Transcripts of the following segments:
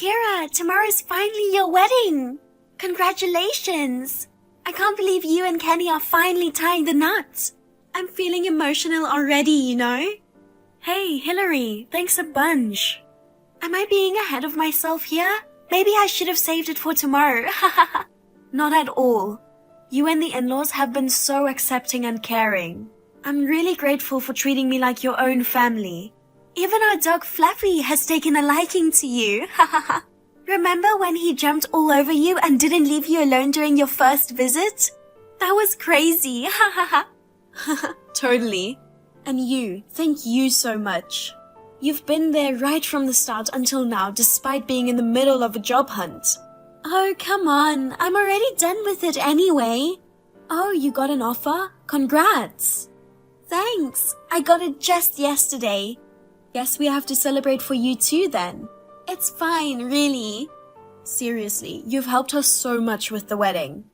Kira, tomorrow's finally your wedding. Congratulations. I can't believe you and Kenny are finally tying the knot. I'm feeling emotional already, you know? Hey, Hillary, thanks a bunch. Am I being ahead of myself here? Maybe I should have saved it for tomorrow. Not at all. You and the in-laws have been so accepting and caring. I'm really grateful for treating me like your own family. Even our dog Fluffy has taken a liking to you. Remember when he jumped all over you and didn't leave you alone during your first visit? That was crazy. Totally. And you, thank you so much. You've been there right from the start until now despite being in the middle of a job hunt. Oh, come on. I'm already done with it anyway. Oh, you got an offer? Congrats. Thanks. I got it just yesterday. Guess we have to celebrate for you too then. It's fine, really. Seriously, you've helped us so much with the wedding.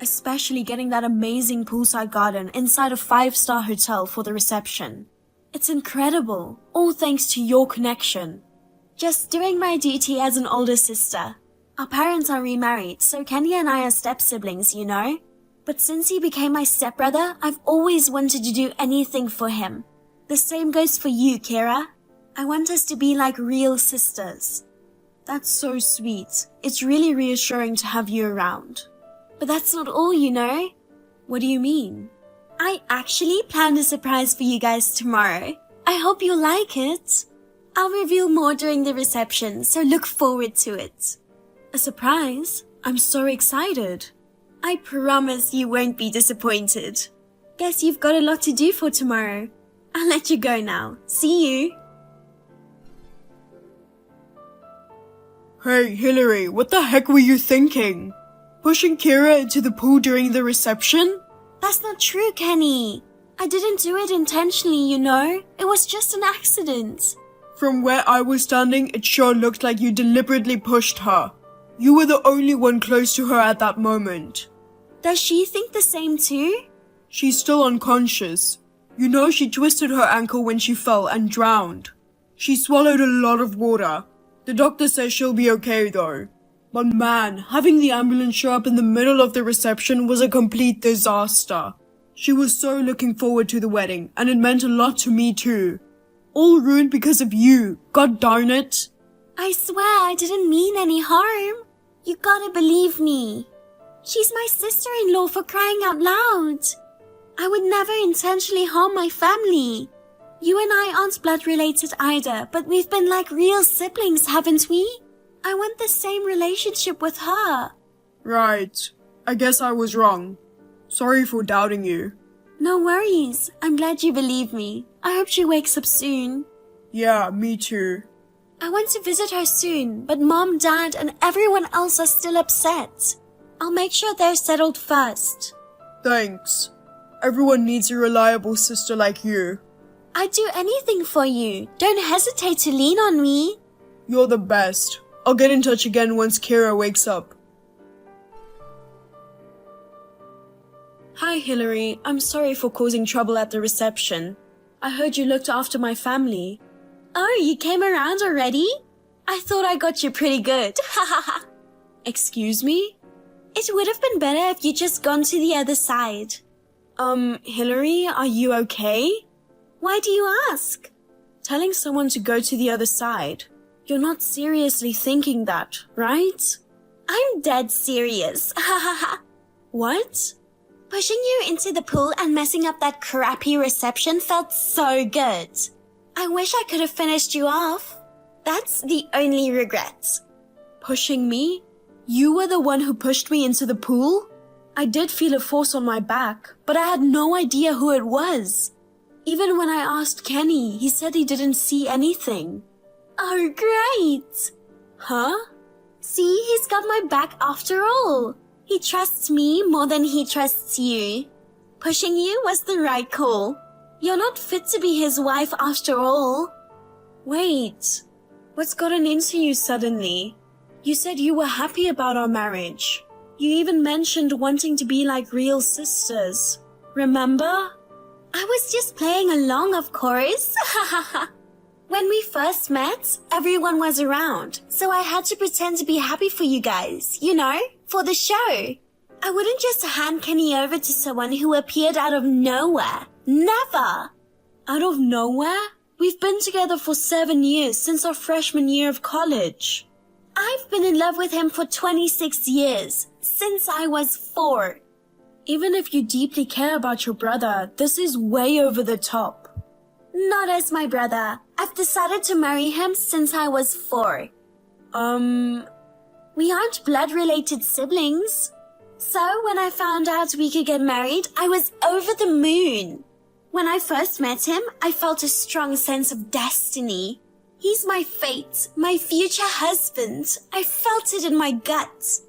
Especially getting that amazing poolside garden inside a 5-star hotel for the reception. It's incredible, all thanks to your connection. Just doing my duty as an older sister. Our parents are remarried, so Kenny and I are step-siblings, you know? But since he became my stepbrother, I've always wanted to do anything for him. The same goes for you, Kira. I want us to be like real sisters. That's so sweet. It's really reassuring to have you around. But that's not all, you know? What do you mean? I actually planned a surprise for you guys tomorrow. I hope you'll like it. I'll reveal more during the reception, so look forward to it. A surprise? I'm so excited. I promise you won't be disappointed. Guess you've got a lot to do for tomorrow. I'll let you go now. See you. Hey, Hillary, what the heck were you thinking? Pushing Kira into the pool during the reception? That's not true, Kenny. I didn't do it intentionally, you know. It was just an accident. From where I was standing, it sure looked like you deliberately pushed her. You were the only one close to her at that moment. Does she think the same too? She's still unconscious. You know she twisted her ankle when she fell and drowned. She swallowed a lot of water. The doctor says she'll be okay though. But man, having the ambulance show up in the middle of the reception was a complete disaster. She was so looking forward to the wedding, and it meant a lot to me too. All ruined because of you, god darn it. I swear I didn't mean any harm. You gotta believe me. She's my sister-in-law for crying out loud. I would never intentionally harm my family. You and I aren't blood-related either, but we've been like real siblings, haven't we? I want the same relationship with her. Right. I guess I was wrong. Sorry for doubting you. No worries. I'm glad you believe me. I hope she wakes up soon. Yeah, me too. I want to visit her soon, but Mom, Dad, and everyone else are still upset. I'll make sure they're settled first. Thanks. Everyone needs a reliable sister like you. I'd do anything for you. Don't hesitate to lean on me. You're the best. I'll get in touch again once Kira wakes up. Hi, Hillary. I'm sorry for causing trouble at the reception. I heard you looked after my family. Oh, you came around already? I thought I got you pretty good. Excuse me? It would have been better if you just gone to the other side. Hillary, are you okay? Why do you ask? Telling someone to go to the other side. You're not seriously thinking that, right? I'm dead serious. What? Pushing you into the pool and messing up that crappy reception felt so good. I wish I could have finished you off. That's the only regret. Pushing me? You were the one who pushed me into the pool? I did feel a force on my back, but I had no idea who it was. Even when I asked Kenny, he said he didn't see anything. Oh, great! Huh? See, he's got my back after all. He trusts me more than he trusts you. Pushing you was the right call. You're not fit to be his wife after all. Wait, what's gotten into you suddenly? You said you were happy about our marriage. You even mentioned wanting to be like real sisters. Remember? I was just playing along, of course. When we first met, everyone was around, so I had to pretend to be happy for you guys, for the show. I wouldn't just hand Kenny over to someone who appeared out of nowhere. Never! Out of nowhere? We've been together for 7 years, since our freshman year of college. I've been in love with him for 26 years, since I was 4. Even if you deeply care about your brother, this is way over the top. Not as my brother. I've decided to marry him since I was 4. We aren't blood-related siblings. So when I found out we could get married, I was over the moon. When I first met him, I felt a strong sense of destiny. He's my fate, my future husband. I felt it in my gut.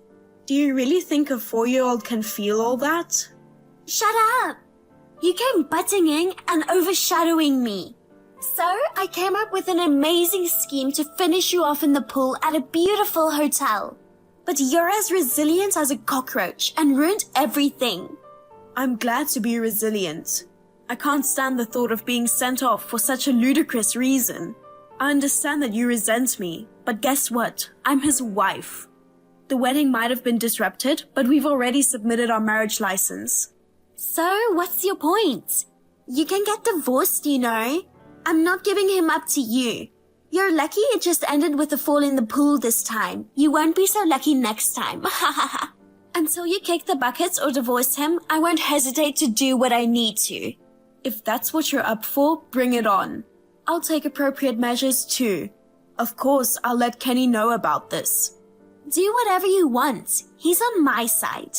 Do you really think a 4-year-old can feel all that? Shut up! You came butting in and overshadowing me. So I came up with an amazing scheme to finish you off in the pool at a beautiful hotel. But you're as resilient as a cockroach and ruined everything. I'm glad to be resilient. I can't stand the thought of being sent off for such a ludicrous reason. I understand that you resent me, but guess what? I'm his wife. The wedding might have been disrupted, but we've already submitted our marriage license. So, what's your point? You can get divorced, I'm not giving him up to you. You're lucky it just ended with a fall in the pool this time. You won't be so lucky next time. Until you kick the buckets or divorce him, I won't hesitate to do what I need to. If that's what you're up for, bring it on. I'll take appropriate measures too. Of course, I'll let Kenny know about this. Do whatever you want. He's on my side.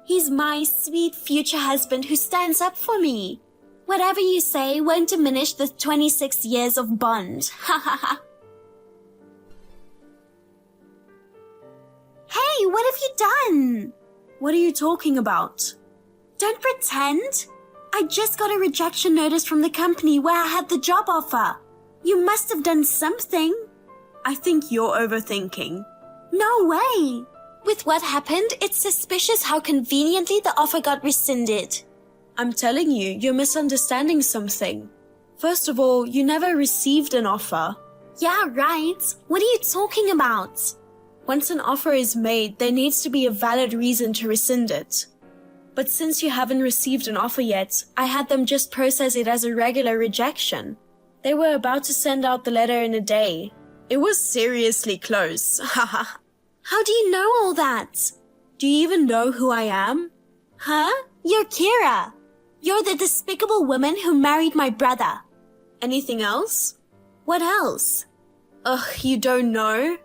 He's my sweet future husband who stands up for me. Whatever you say won't diminish the 26 years of bond. Ha ha ha. Hey, what have you done? What are you talking about? Don't pretend. I just got a rejection notice from the company where I had the job offer. You must have done something. I think you're overthinking. No way. With what happened, it's suspicious how conveniently the offer got rescinded. I'm telling you, you're misunderstanding something. First of all, you never received an offer. Yeah, right. What are you talking about? Once an offer is made, there needs to be a valid reason to rescind it. But since you haven't received an offer yet, I had them just process it as a regular rejection. They were about to send out the letter in a day. It was seriously close. Haha. How do you know all that? Do you even know who I am? Huh? You're Kira. You're the despicable woman who married my brother. Anything else? What else? Ugh, you don't know?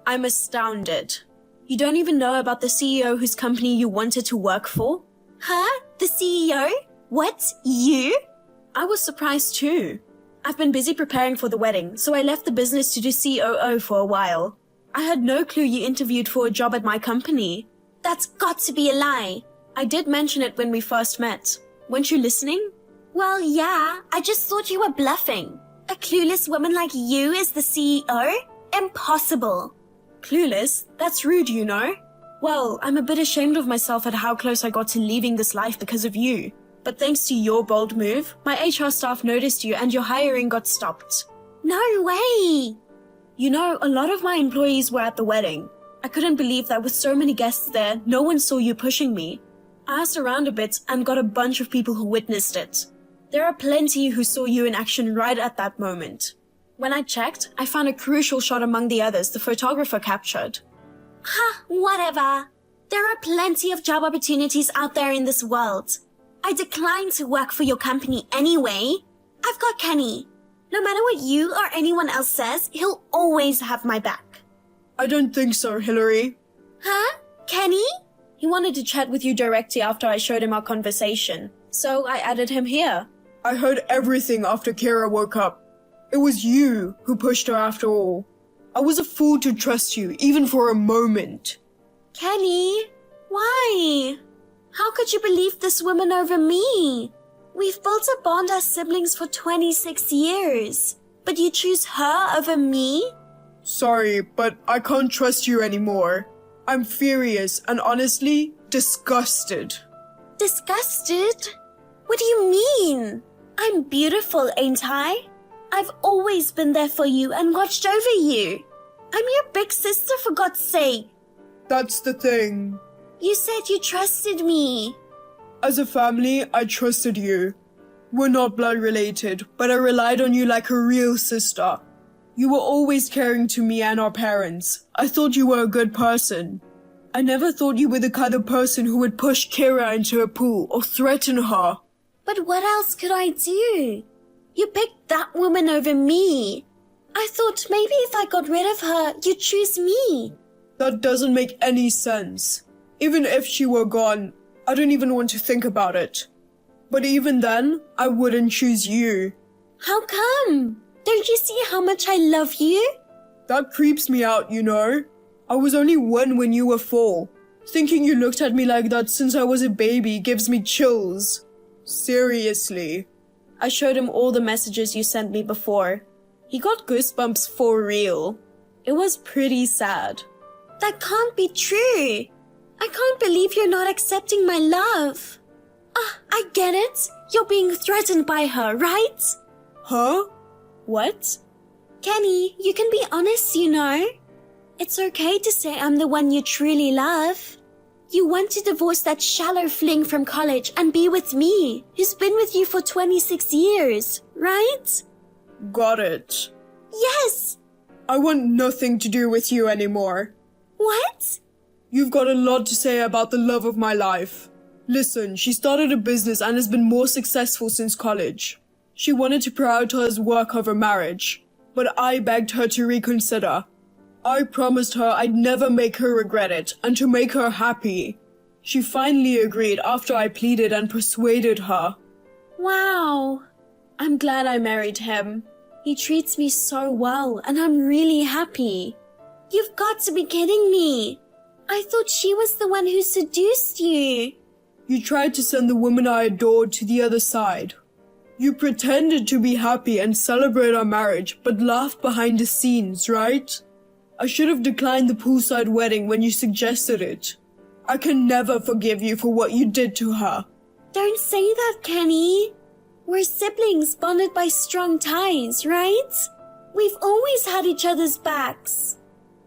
I'm astounded. You don't even know about the CEO whose company you wanted to work for? Huh? The CEO? What? You? I was surprised too. I've been busy preparing for the wedding, so I left the business to do COO for a while. I had no clue you interviewed for a job at my company. That's got to be a lie. I did mention it when we first met. Weren't you listening? Well, yeah, I just thought you were bluffing. A clueless woman like you is the CEO? Impossible. Clueless? That's rude, Well, I'm a bit ashamed of myself at how close I got to leaving this life because of you. But thanks to your bold move, my HR staff noticed you and your hiring got stopped. No way! A lot of my employees were at the wedding. I couldn't believe that with so many guests there, no one saw you pushing me. I asked around a bit and got a bunch of people who witnessed it. There are plenty who saw you in action right at that moment. When I checked, I found a crucial shot among the others the photographer captured. Ha, whatever. There are plenty of job opportunities out there in this world. I decline to work for your company anyway. I've got Kenny. No matter what you or anyone else says, he'll always have my back. I don't think so, Hillary. Huh? Kenny? He wanted to chat with you directly after I showed him our conversation, so I added him here. I heard everything after Kira woke up. It was you who pushed her after all. I was a fool to trust you, even for a moment. Kenny, why? How could you believe this woman over me? We've built a bond as siblings for 26 years, but you choose her over me? Sorry, but I can't trust you anymore. I'm furious and honestly disgusted. Disgusted? What do you mean? I'm beautiful, ain't I? I've always been there for you and watched over you. I'm your big sister, for God's sake. That's the thing. You said you trusted me. As a family, I trusted you. We're not blood related, but I relied on you like a real sister. You were always caring to me and our parents. I thought you were a good person. I never thought you were the kind of person who would push Kira into a pool or threaten her. But what else could I do? You picked that woman over me. I thought maybe if I got rid of her, you'd choose me. That doesn't make any sense. Even if she were gone, I don't even want to think about it. But even then, I wouldn't choose you. How come? Don't you see how much I love you? That creeps me out, you know. I was only 1 when you were 4. Thinking you looked at me like that since I was a baby gives me chills. Seriously. I showed him all the messages you sent me before. He got goosebumps for real. It was pretty sad. That can't be true. I can't believe you're not accepting my love. I get it. You're being threatened by her, right? Huh? What? Kenny, you can be honest, you know. It's okay to say I'm the one you truly love. You want to divorce that shallow fling from college and be with me, who's been with you for 26 years, right? Got it. Yes. I want nothing to do with you anymore. What? You've got a lot to say about the love of my life. Listen, she started a business and has been more successful since college. She wanted to prioritize work over marriage, but I begged her to reconsider. I promised her I'd never make her regret it and to make her happy. She finally agreed after I pleaded and persuaded her. Wow. I'm glad I married him. He treats me so well and I'm really happy. You've got to be kidding me. I thought she was the one who seduced you. You tried to send the woman I adored to the other side. You pretended to be happy and celebrate our marriage, but laughed behind the scenes, right? I should have declined the poolside wedding when you suggested it. I can never forgive you for what you did to her. Don't say that, Kenny. We're siblings bonded by strong ties, right? We've always had each other's backs.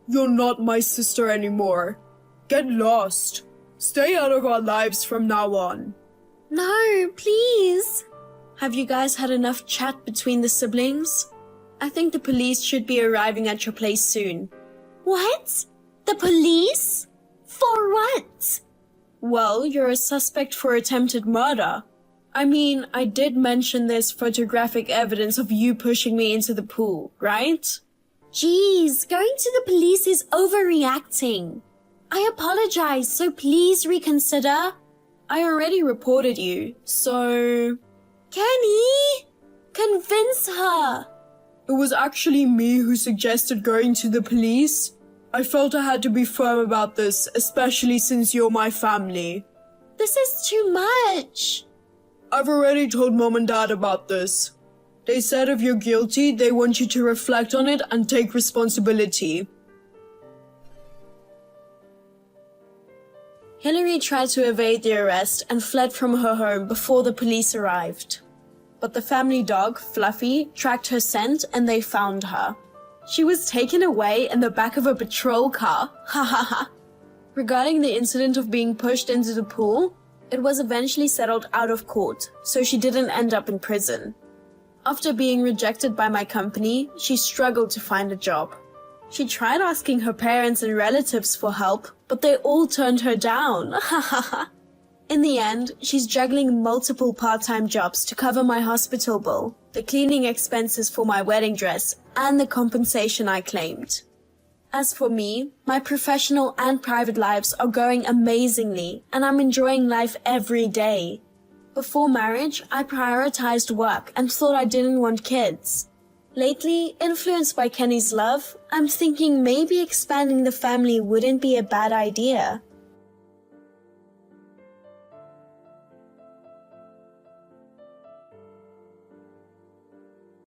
You're not my sister anymore. Get lost. Stay out of our lives from now on. No, please. Have you guys had enough chat between the siblings? I think the police should be arriving at your place soon. What? The police? For what? Well, you're a suspect for attempted murder. I mean, I did mention there's photographic evidence of you pushing me into the pool, right? Jeez, going to the police is overreacting. I apologize, so please reconsider. I already reported you, so... Kenny! Convince her! It was actually me who suggested going to the police. I felt I had to be firm about this, especially since you're my family. This is too much. I've already told Mom and Dad about this. They said if you're guilty, they want you to reflect on it and take responsibility. Hillary tried to evade the arrest and fled from her home before the police arrived. But the family dog, Fluffy, tracked her scent and they found her. She was taken away in the back of a patrol car. Ha ha ha. Regarding the incident of being pushed into the pool, it was eventually settled out of court, so she didn't end up in prison. After being rejected by my company, she struggled to find a job. She tried asking her parents and relatives for help, but they all turned her down. Ha ha ha. In the end, she's juggling multiple part-time jobs to cover my hospital bill, the cleaning expenses for my wedding dress, and the compensation I claimed. As for me, my professional and private lives are going amazingly, and I'm enjoying life every day. Before marriage, I prioritized work and thought I didn't want kids. Lately, influenced by Kenny's love, I'm thinking maybe expanding the family wouldn't be a bad idea.